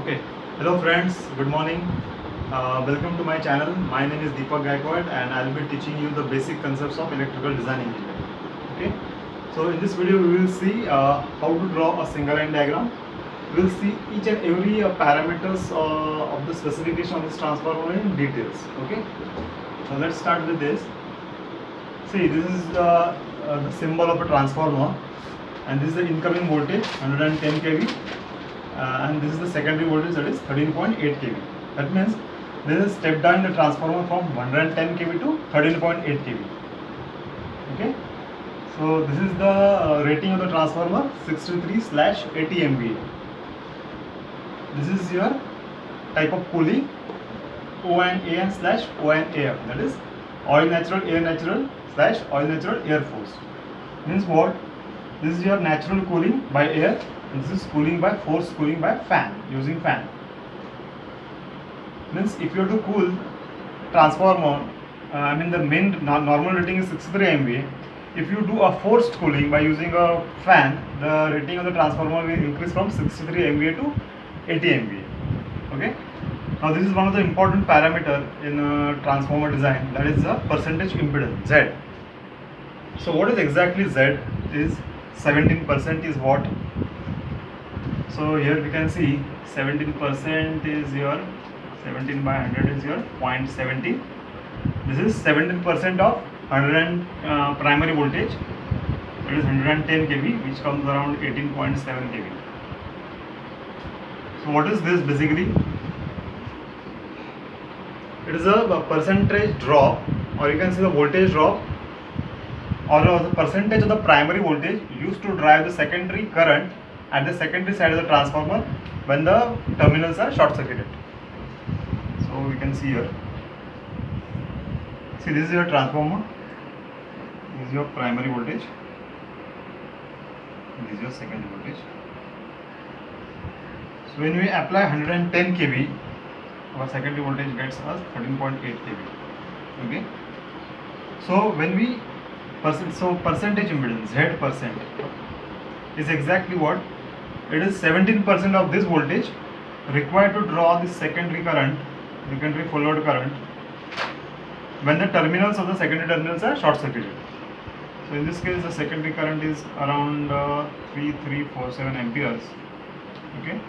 Okay, hello friends, good morning. Welcome to my channel. My name is Deepak Gaikwad and I will be teaching you the basic concepts of electrical design engineering. Okay, so in this video we will see how to draw a single line diagram. We will see each and every parameters of the specification of this transformer in details. Okay, so let's start with this. See, this is the symbol of a transformer and this is the incoming voltage 110 kV. And this is the secondary voltage, that is 13.8 kV. That means this is step down the transformer from 110 kV to 13.8 kV. Okay, so this is the rating of the transformer 63/80 MVA. This is your type of pulley O and AN slash O and AF, that is oil natural air natural slash oil natural air force. Means what? This is your natural cooling by air. This is cooling by force cooling by fan, using fan. Means if you have to cool transformer, the main normal rating is 63 MVA. If you do a forced cooling by using a fan, the rating of the transformer will increase from 63 MVA to 80 MVA. Okay. Now this is one of the important parameter in transformer design, that is the percentage impedance, Z. So what is exactly Z? Is 17% is what? So here we can see 17% is your 17 by 100 is your 0.17. This is 17% of 100 primary voltage, that is 110 kV, which comes around 18.7 kV. So what is this basically? It is a percentage drop, or you can say the voltage drop, or the percentage of the primary voltage used to drive the secondary current at the secondary side of the transformer when the terminals are short circuited. So we can see here. See, this is your transformer. This is your primary voltage. This is your secondary voltage. So when we apply 110 kV, our secondary voltage gets us 13.8 kV. Okay. So when we percentage impedance Z% is exactly what? It is 17% of this voltage required to draw the secondary current, secondary full load current, when the terminals of the secondary terminals are short circuited. So in this case the secondary current is around 3347 amperes. Okay.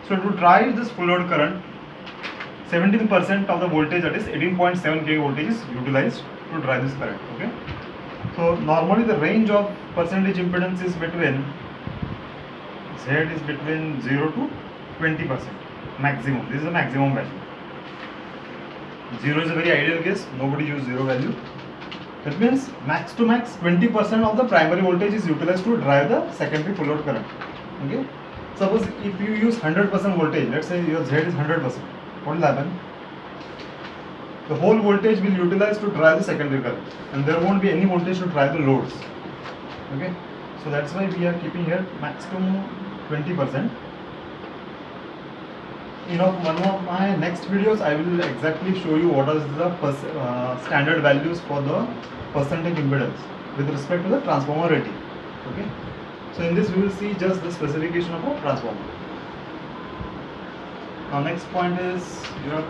So to drive this full load current, 17% of the voltage, that is 18.7 kV voltage, is utilized to drive this current. Okay. So normally the range of percentage impedance is between Z is between 0 to 20% maximum. This is the maximum value. 0 is a very ideal case. Nobody use 0 value. That means max to max 20% of the primary voltage is utilized to drive the secondary full load current. Okay. Suppose if you use 100% voltage, let's say your Z is 100%, what will happen? The whole voltage will utilize to drive the secondary current, and there won't be any voltage to drive the loads. Okay. So that's why we are keeping here maximum 20%. In one of my next videos, I will exactly show you what is the standard values for the percentage impedance with respect to the transformer rating. Okay. So in this we will see just the specification of a transformer. Now next point is your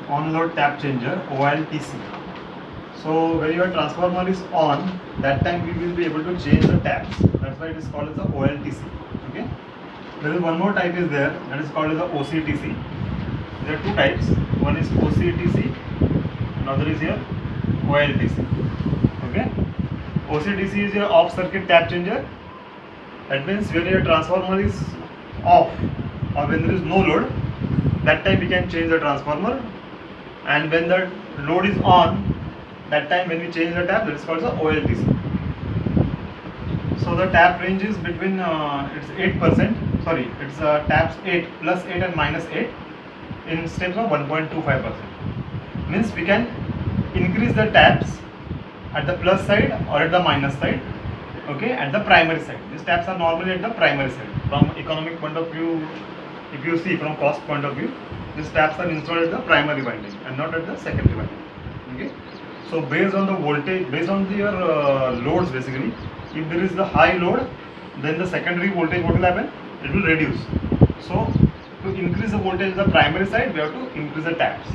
on-load tap changer, OLTC. So when your transformer is on, that time we will be able to change the taps. That's why it is called as the OLTC. Okay. There is one more type is there, that is called as the OCTC. There are two types. One is OCTC, another is your OLTC. Okay. OCTC is your off-circuit tap changer. That means when your transformer is off or when there is no load, that time we can change the transformer. And when the load is on, that time when we change the tap, that is called the OLTC. So the tap range is between it's 8%. Sorry, it's taps 8 plus 8 and minus 8 in steps of 1.25%. Means we can increase the taps at the plus side or at the minus side. Okay, at the primary side. These taps are normally at the primary side. From economic point of view, if you see from cost point of view, these taps are installed at the primary winding and not at the secondary winding. Okay. So based on the voltage, based on your loads basically, if there is the high load, then the secondary voltage what will happen? it will reduce. So to increase the voltage in the primary side, we have to increase the taps.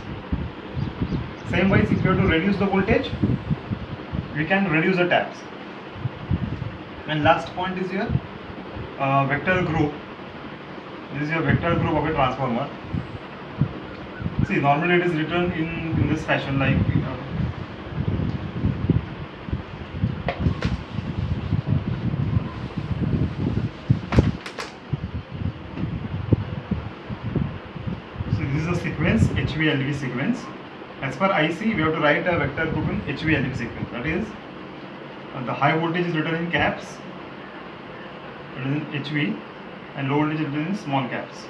Same wise, if you have to reduce the voltage, we can reduce the taps. And last point is your vector group. This is your vector group of a transformer. See, normally it is written in this fashion, like so this is a sequence, HV LV sequence. As per IC, we have to write a vector group in HV LV sequence. That is, the high voltage is written in caps, it is in HV, and low voltage is written in small caps.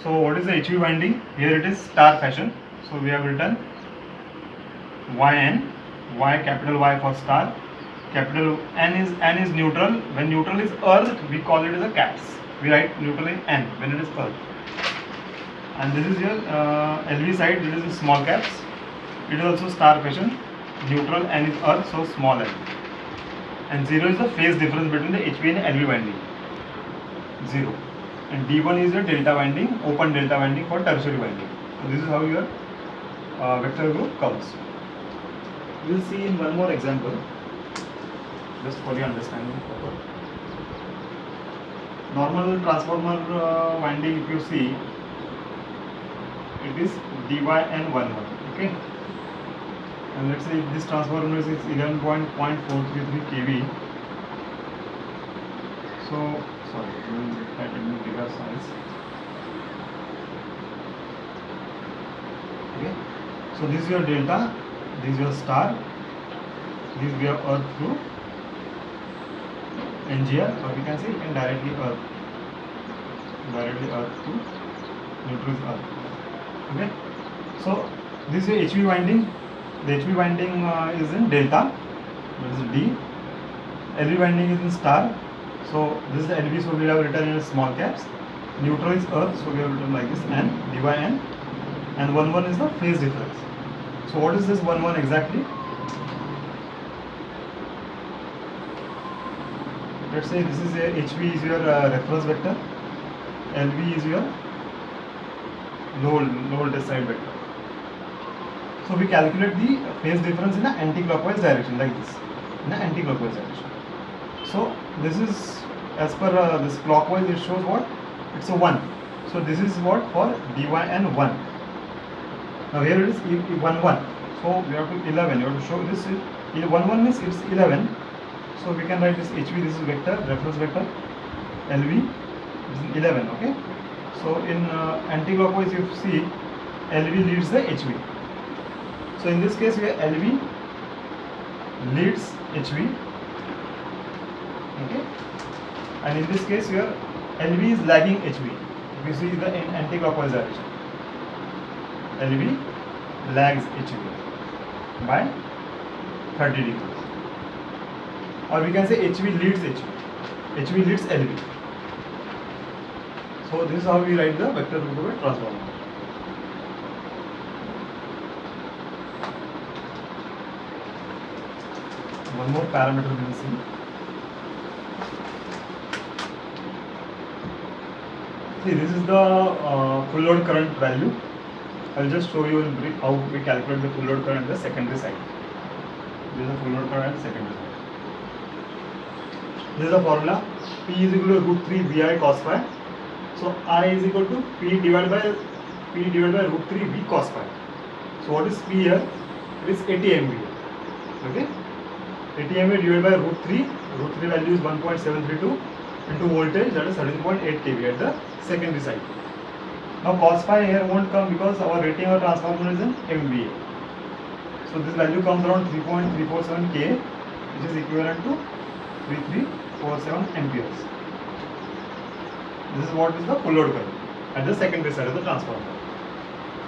So what is the HV winding? Here it is star fashion. So we have written YN, Y, capital Y for star, capital N is neutral. When neutral is earth, we call it as a caps. We write neutral in N when it is earth. And this is your LV side, this is small caps. It is also star fashion. Neutral N is earth, so small L. And 0 is the phase difference between the HV and LV winding. 0. And D1 is your delta winding, open delta winding for tertiary winding. So this is how your vector group comes. We will see in one more example, just for your understanding proper. Normal transformer winding, if you see, it is DYN11. Okay. And let's say this transformer is 11.433 kV. So sorry, we will try to make bigger size. Okay. So this is your delta, this is your star, this is your earth through NGR, or we can say you can directly earth to neutral earth. Okay. So this is your HV winding. The HV winding is in delta, that is D. LV winding is in star. So this is the LV, so we have written in small caps. Neutral is earth, so we have written like this N, DYN. And 11 is the phase difference. So what is this 11 exactly? Let's say this is a HV is your reference vector, LV is your low voltage side vector. So we calculate the phase difference in an anti-clockwise direction, like this, in an anti-clockwise direction. So this is, as per this clockwise, it shows what? It's a 1. So this is what for DYN 1. Now here it is 1 1. So we have to 11. You have to show this 1 1 means it's 11. So we can write this HV. This is vector, reference vector. LV is 11. Okay. So in anti-clockwise, you see LV leads the HV. So in this case, where LV leads HV, okay, and in this case, where LV is lagging HV. We see the anti-clockwise direction. LV lags HV by 30 degrees, or we can say HV leads HV. HV leads LV. So this is how we write the vector group of a transformer. One more parameter we will see. See, this is the full load current value. I will just show you in brief how we calculate the full load current at the secondary side. This is the full load current at secondary side. This is the formula. P is equal to root 3 VI cos phi. So I is equal to P divided by root 3 V cos phi. So what is P here? It is 80 MVA. Okay. 80 MVA divided by root 3. Root 3 value is 1.732 into voltage, that is 13.8 kV at the secondary side. Now cos phi here won't come because our rating of transformer is in MVA. So this value comes around 3.347 K, which is equivalent to 3347 amperes. This is what is the full load current at the secondary side of the transformer.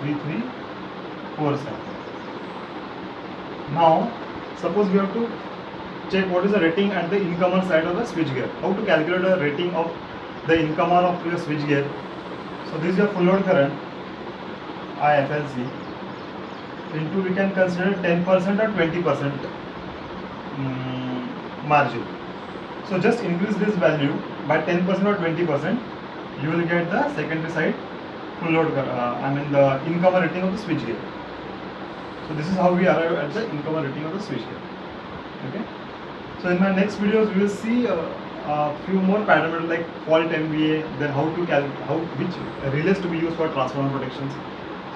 3347. Now suppose we have to check what is the rating at the incomer side of the switchgear. How to calculate the rating of the incomer of your switchgear? So this is your full load current, IFLC, into we can consider 10% or 20% margin. So just increase this value by 10% or 20%, you will get the secondary side full load, the incomer rating of the switch gear. So this is how we arrive at the incomer rating of the switch gear. Okay. So in my next videos, we will see a few more parameters like fault MVA, then which relays to be used for transformer protections.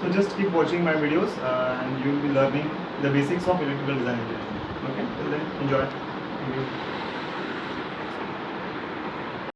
So just keep watching my videos and you will be learning the basics of electrical design engineering. Okay. Till then, enjoy. Thank you.